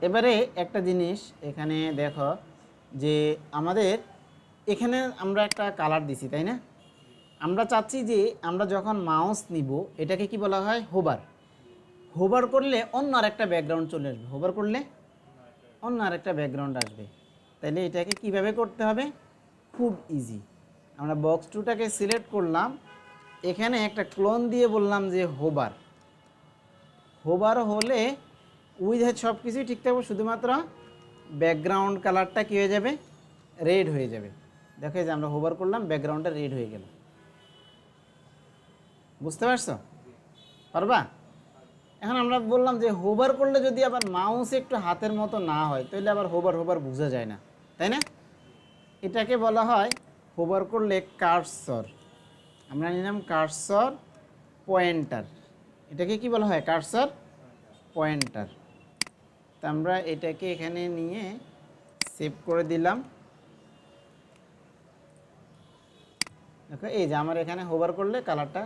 এবারে একটা জিনিস এখানে দেখো যে আমাদের এখানে আমরা একটা কালার দিছি, তাই না? আমরা চাচ্ছি যে আমরা যখন মাউস নিব এটাকে কি বলা হয়, হোভার। হোভার করলে অন্য আরেকটা ব্যাকগ্রাউন্ড চলে আসবে, হোভার করলে অন্য আরেকটা ব্যাকগ্রাউন্ড আসবে। তাহলে এটাকে কিভাবে করতে হবে? খুব ইজি। আমরা বক্স টুটাকে সিলেক্ট করলাম, এখানে একটা ক্লোন দিয়ে বললাম যে হোভার। হোভার হলে উইথ হেড সব কিছুই ঠিক থাকবে, শুধুমাত্র ব্যাকগ্রাউন্ড কালারটা কী হয়ে যাবে, রেড হয়ে যাবে। দেখো যে আমরা হোভার করলাম, ব্যাকগ্রাউন্ডটা রেড হয়ে গেল। বুঝতে পারছো? পারবা? এখন আমরা বললাম যে হোভার করলে যদি আবার মাউস একটু হাতের মতো না হয় তাহলে আবার হোভার হোভার বোঝা যায় না, তাই না? এটাকে বলা হয় হোভার করলে কার্সর। আমরা নিলাম কার্সর পয়েন্টার। এটাকে কি বলা হয়? Cursor pointer. তা আমরা এটাকে এখানে নিয়ে সেভ করে দিলাম। দেখো এই যে আমার এখানে হোভার করলে কালারটা,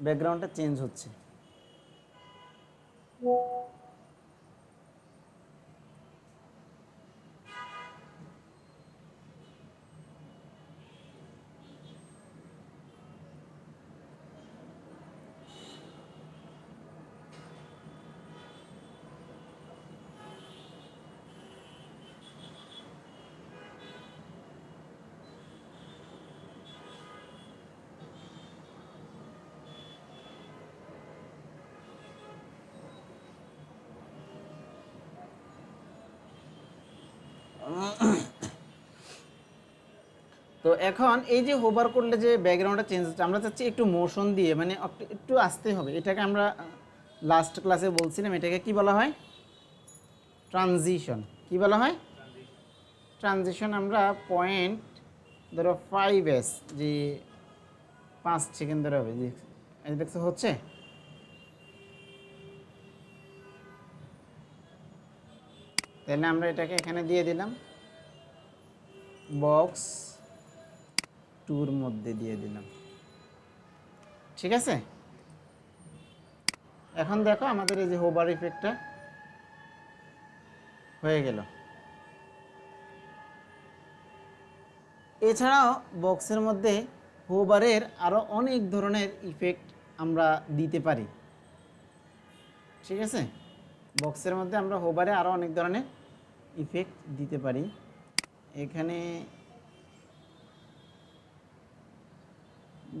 ব্যাকগ্রাউন্ডটা চেঞ্জ হচ্ছে। তো এখন এই যে হোভার করলে যে ব্যাকগ্রাউন্ডটা চেঞ্জ হচ্ছে, আমরা চাচ্ছি একটু মোশন দিয়ে, মানে একটু আসতে হবে। এটাকে আমরা লাস্ট ক্লাসে বলছিলাম, এটাকে কি বলা হয়? ট্রানজিশন। কি বলা হয়? ট্রানজিশন। আমরা পয়েন্ট ধরো 5s, যে 5 সেকেন্ড ধরে হবে, যে এই দেখছো হচ্ছে। তাহলে আমরা এটাকে এখানে দিয়ে দিলাম, বক্স টুর মধ্যে দিয়ে দিলাম। ঠিক আছে? এখন দেখো আমাদের এই যে হোভার ইফেক্টটা হয়ে গেল। এছাড়াও বক্সের মধ্যে হোভারের আরও অনেক ধরনের ইফেক্ট আমরা দিতে পারি। ঠিক আছে? বক্সের মধ্যে আমরা হোভারে আরও অনেক ধরনের ইফেক্ট দিতে পারি। এখানে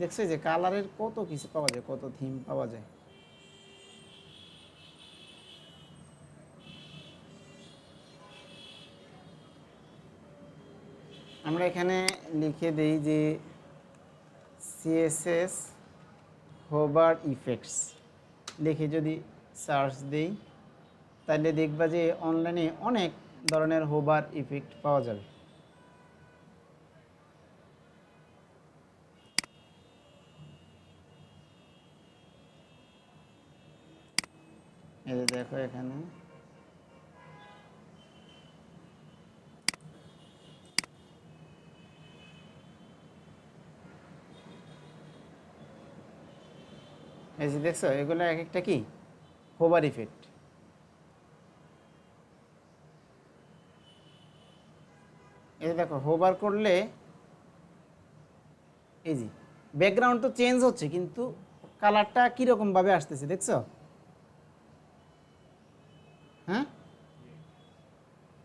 দেখছো যে কালারের কত কিছু পাওয়া যায়, কত থিম পাওয়া যায়। আমরা এখানে লিখে দেই যে সিএসএস হোভার ইফেক্টস লিখে যদি সার্চ দেই তাহলে দেখবা যে অনলাইনে অনেক ধরনের হোভার ইফেক্ট পাওয়া যাবে। এই যে দেখো এখানে এই যে দেখছো, এগুলো এক একটা কি হোভার ইফেক্ট। এই দেখো হোভার করলে এই যে ব্যাকগ্রাউন্ড তো চেঞ্জ হচ্ছে, কিন্তু কালারটা কীরকম ভাবে আসতেছে দেখছো? হ্যাঁ,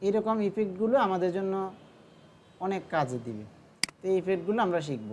এরকম ইফেক্টগুলো আমাদের জন্য অনেক কাজে দিবে। তো এই ইফেক্টগুলো আমরা শিখব।